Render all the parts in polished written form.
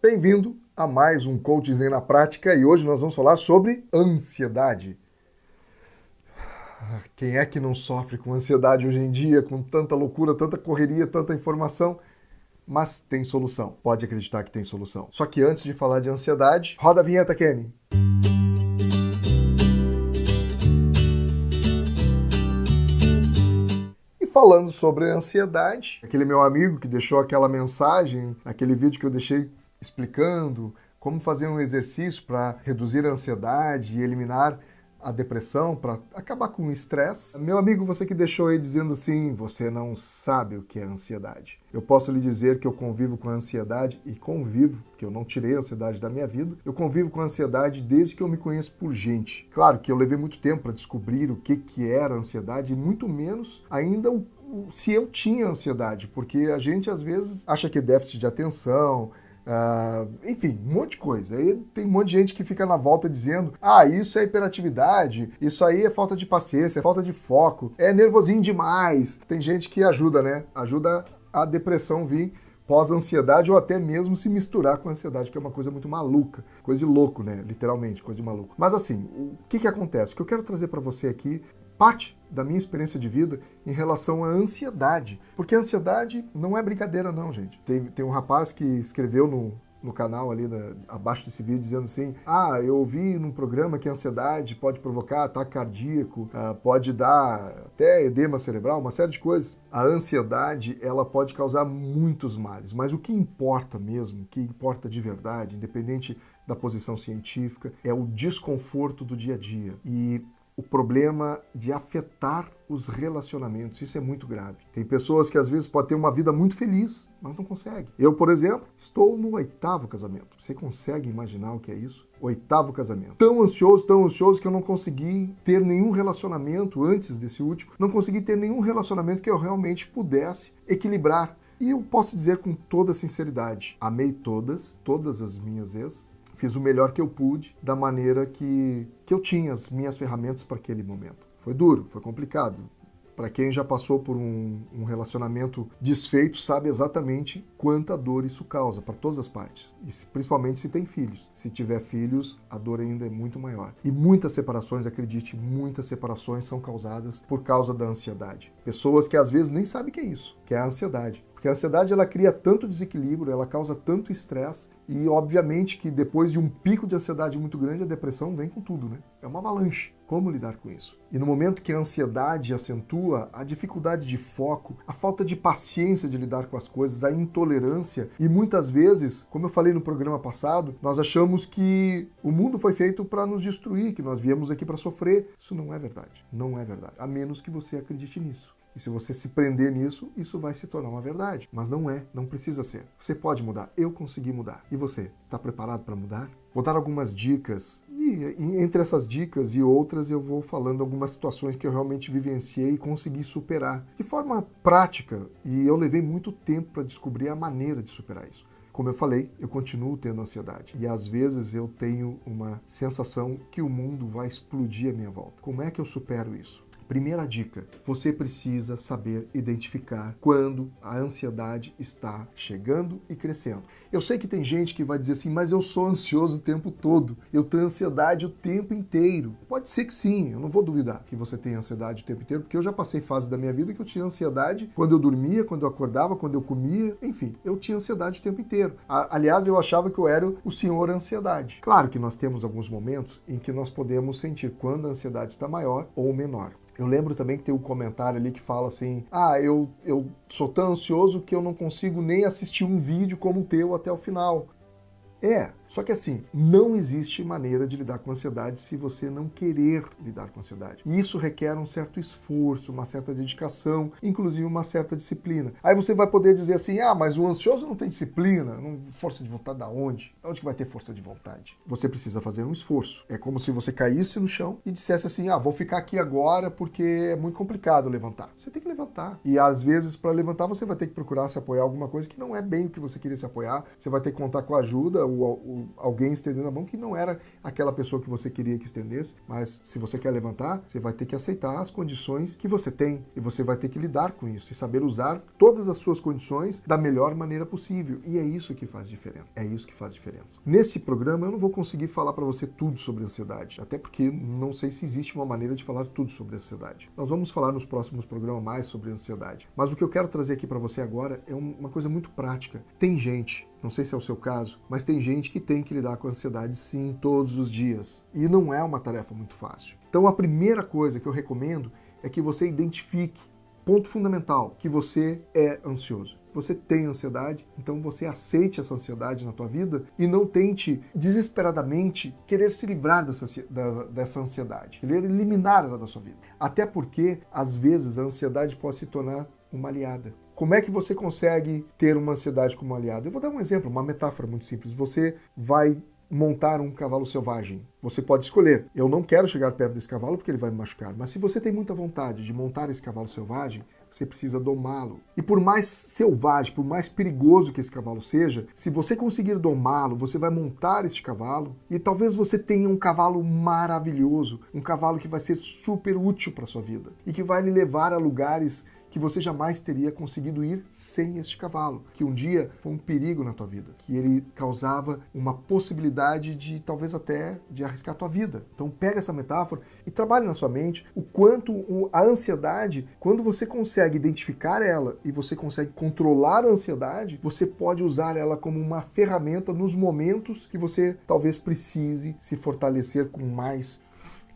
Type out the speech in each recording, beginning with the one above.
Bem-vindo a mais um Coach Zen na Prática e hoje nós vamos falar sobre ansiedade. Quem é que não sofre com ansiedade hoje em dia, com tanta loucura, tanta correria, tanta informação? Mas tem solução, pode acreditar que tem solução. Só que antes de falar de ansiedade, roda a vinheta, Kenny. Falando sobre a ansiedade, aquele meu amigo que deixou aquela mensagem, aquele vídeo que eu deixei explicando como fazer um exercício para reduzir a ansiedade e eliminar a depressão, para acabar com o estresse. Meu amigo, você que deixou aí dizendo assim, você não sabe o que é ansiedade. Eu posso lhe dizer que eu convivo com a ansiedade e convivo, porque eu não tirei a ansiedade da minha vida, eu convivo com a ansiedade desde que eu me conheço por gente. Claro que eu levei muito tempo para descobrir o que era a ansiedade e muito menos ainda se eu tinha ansiedade, porque a gente às vezes acha que é déficit de atenção, enfim, um monte de coisa. Aí tem um monte de gente que fica na volta dizendo, isso é hiperatividade, isso aí é falta de paciência, é falta de foco, é nervosinho demais. Tem gente que ajuda, né? Ajuda a depressão vir pós-ansiedade ou até mesmo se misturar com a ansiedade, que é uma coisa muito maluca, coisa de louco, né? Literalmente, coisa de maluco. Mas assim, o que acontece? O que eu quero trazer para você aqui, parte da minha experiência de vida em relação à ansiedade. Porque a ansiedade não é brincadeira não, gente. Tem um rapaz que escreveu no canal ali abaixo desse vídeo dizendo assim, eu ouvi num programa que a ansiedade pode provocar ataque cardíaco, pode dar até edema cerebral, uma série de coisas. A ansiedade, ela pode causar muitos males, mas o que importa mesmo, o que importa de verdade, independente da posição científica, é o desconforto do dia a dia. E o problema de afetar os relacionamentos, isso é muito grave. Tem pessoas que às vezes podem ter uma vida muito feliz, mas não conseguem. Eu, por exemplo, estou no 8º casamento. Você consegue imaginar o que é isso? 8º casamento. Tão ansioso que eu não consegui ter nenhum relacionamento antes desse último, não consegui ter nenhum relacionamento que eu realmente pudesse equilibrar. E eu posso dizer com toda sinceridade, amei todas as minhas ex, fiz o melhor que eu pude, da maneira que eu tinha as minhas ferramentas para aquele momento. Foi duro, foi complicado. Para quem já passou por um relacionamento desfeito, sabe exatamente quanta dor isso causa, para todas as partes. E principalmente se tem filhos. Se tiver filhos, a dor ainda é muito maior. E muitas separações, acredite, muitas separações são causadas por causa da ansiedade. Pessoas que às vezes nem sabem o que é isso, que é a ansiedade. Porque a ansiedade, ela cria tanto desequilíbrio, ela causa tanto estresse e, obviamente, que depois de um pico de ansiedade muito grande, a depressão vem com tudo, né? É uma avalanche. Como lidar com isso? E no momento que a ansiedade acentua, a dificuldade de foco, a falta de paciência de lidar com as coisas, a intolerância e muitas vezes, como eu falei no programa passado, nós achamos que o mundo foi feito para nos destruir, que nós viemos aqui para sofrer. Isso não é verdade. Não é verdade. A menos que você acredite nisso. E se você se prender nisso, isso vai se tornar uma verdade. Mas não é, não precisa ser. Você pode mudar. Eu consegui mudar. E você, está preparado para mudar? Vou dar algumas dicas. E entre essas dicas e outras, eu vou falando algumas situações que eu realmente vivenciei e consegui superar. De forma prática, e eu levei muito tempo para descobrir a maneira de superar isso. Como eu falei, eu continuo tendo ansiedade. E às vezes eu tenho uma sensação que o mundo vai explodir à minha volta. Como é que eu supero isso? Primeira dica, você precisa saber identificar quando a ansiedade está chegando e crescendo. Eu sei que tem gente que vai dizer assim, mas eu sou ansioso o tempo todo, eu tenho ansiedade o tempo inteiro. Pode ser que sim, eu não vou duvidar que você tenha ansiedade o tempo inteiro, porque eu já passei fases da minha vida que eu tinha ansiedade quando eu dormia, quando eu acordava, quando eu comia, enfim, eu tinha ansiedade o tempo inteiro. Aliás, eu achava que eu era o senhor ansiedade. Claro que nós temos alguns momentos em que nós podemos sentir quando a ansiedade está maior ou menor. Eu lembro também que tem um comentário ali que fala assim, eu sou tão ansioso que eu não consigo nem assistir um vídeo como o teu até o final. Só que assim, não existe maneira de lidar com a ansiedade se você não querer lidar com a ansiedade. E isso requer um certo esforço, uma certa dedicação, inclusive uma certa disciplina. Aí você vai poder dizer assim, mas o ansioso não tem disciplina, força de vontade da onde? Onde que vai ter força de vontade? Você precisa fazer um esforço. É como se você caísse no chão e dissesse assim, vou ficar aqui agora porque é muito complicado levantar. Você tem que levantar. E às vezes, para levantar, você vai ter que procurar se apoiar em alguma coisa que não é bem o que você queria se apoiar. Você vai ter que contar com a ajuda, viu alguém estendendo a mão que não era aquela pessoa que você queria que estendesse, mas se você quer levantar, você vai ter que aceitar as condições que você tem e você vai ter que lidar com isso e saber usar todas as suas condições da melhor maneira possível. E é isso que faz diferença. É isso que faz diferença. Nesse programa eu não vou conseguir falar para você tudo sobre ansiedade, até porque não sei se existe uma maneira de falar tudo sobre ansiedade. Nós vamos falar nos próximos programas mais sobre ansiedade. Mas o que eu quero trazer aqui para você agora é uma coisa muito prática. Tem gente, não sei se é o seu caso, mas tem gente que tem que lidar com a ansiedade sim todos os dias. E não é uma tarefa muito fácil. Então a primeira coisa que eu recomendo é que você identifique, ponto fundamental, que você é ansioso. Você tem ansiedade, então você aceite essa ansiedade na tua vida e não tente desesperadamente querer se livrar dessa ansiedade, querer eliminar ela da sua vida. Até porque, às vezes, a ansiedade pode se tornar uma aliada. Como é que você consegue ter uma ansiedade como aliada? Eu vou dar um exemplo, uma metáfora muito simples. Você vai montar um cavalo selvagem. Você pode escolher, eu não quero chegar perto desse cavalo porque ele vai me machucar, mas se você tem muita vontade de montar esse cavalo selvagem, você precisa domá-lo. E por mais selvagem, por mais perigoso que esse cavalo seja, se você conseguir domá-lo, você vai montar este cavalo e talvez você tenha um cavalo maravilhoso, um cavalo que vai ser super útil para a sua vida e que vai lhe levar a lugares que você jamais teria conseguido ir sem este cavalo, que um dia foi um perigo na tua vida, que ele causava uma possibilidade de talvez até de arriscar a tua vida. Então pega essa metáfora e trabalhe na sua mente o quanto a ansiedade, quando você consegue identificar ela e você consegue controlar a ansiedade, você pode usar ela como uma ferramenta nos momentos que você talvez precise se fortalecer com mais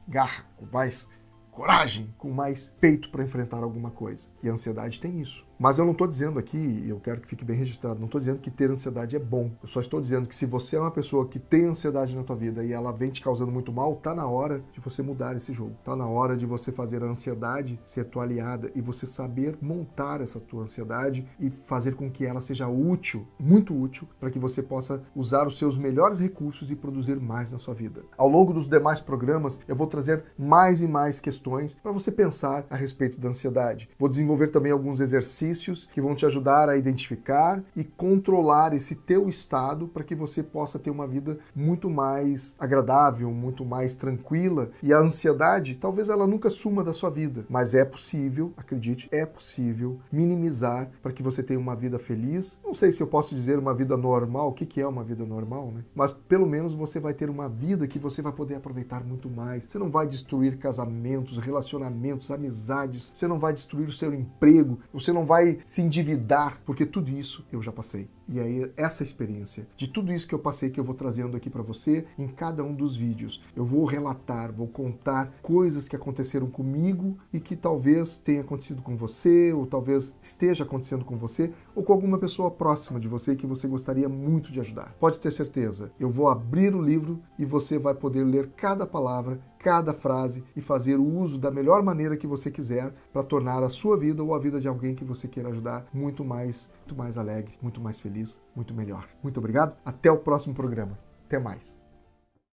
garra, com mais coragem, com mais peito para enfrentar alguma coisa. E a ansiedade tem isso. Mas eu não estou dizendo aqui, eu quero que fique bem registrado, não estou dizendo que ter ansiedade é bom. Eu só estou dizendo que se você é uma pessoa que tem ansiedade na tua vida e ela vem te causando muito mal, tá na hora de você mudar esse jogo. Tá na hora de você fazer a ansiedade ser tua aliada e você saber montar essa tua ansiedade e fazer com que ela seja útil, muito útil, para que você possa usar os seus melhores recursos e produzir mais na sua vida. Ao longo dos demais programas, eu vou trazer mais e mais questões para você pensar a respeito da ansiedade. Vou desenvolver também alguns exercícios que vão te ajudar a identificar e controlar esse teu estado para que você possa ter uma vida muito mais agradável, muito mais tranquila. E a ansiedade, talvez ela nunca suma da sua vida, mas é possível, acredite, é possível minimizar para que você tenha uma vida feliz. Não sei se eu posso dizer uma vida normal, o que é uma vida normal, né? Mas pelo menos você vai ter uma vida que você vai poder aproveitar muito mais. Você não vai destruir casamentos, relacionamentos, amizades, você não vai destruir o seu emprego, você não vai se endividar, porque tudo isso eu já passei. E aí essa experiência de tudo isso que eu passei, que eu vou trazendo aqui para você em cada um dos vídeos. Eu vou relatar, vou contar coisas que aconteceram comigo e que talvez tenha acontecido com você, ou talvez esteja acontecendo com você, ou com alguma pessoa próxima de você que você gostaria muito de ajudar. Pode ter certeza, eu vou abrir o livro e você vai poder ler cada palavra, cada frase e fazer o uso da melhor maneira que você quiser para tornar a sua vida ou a vida de alguém que você queira ajudar muito mais alegre, muito mais feliz, muito melhor. Muito obrigado, até o próximo programa. Até mais.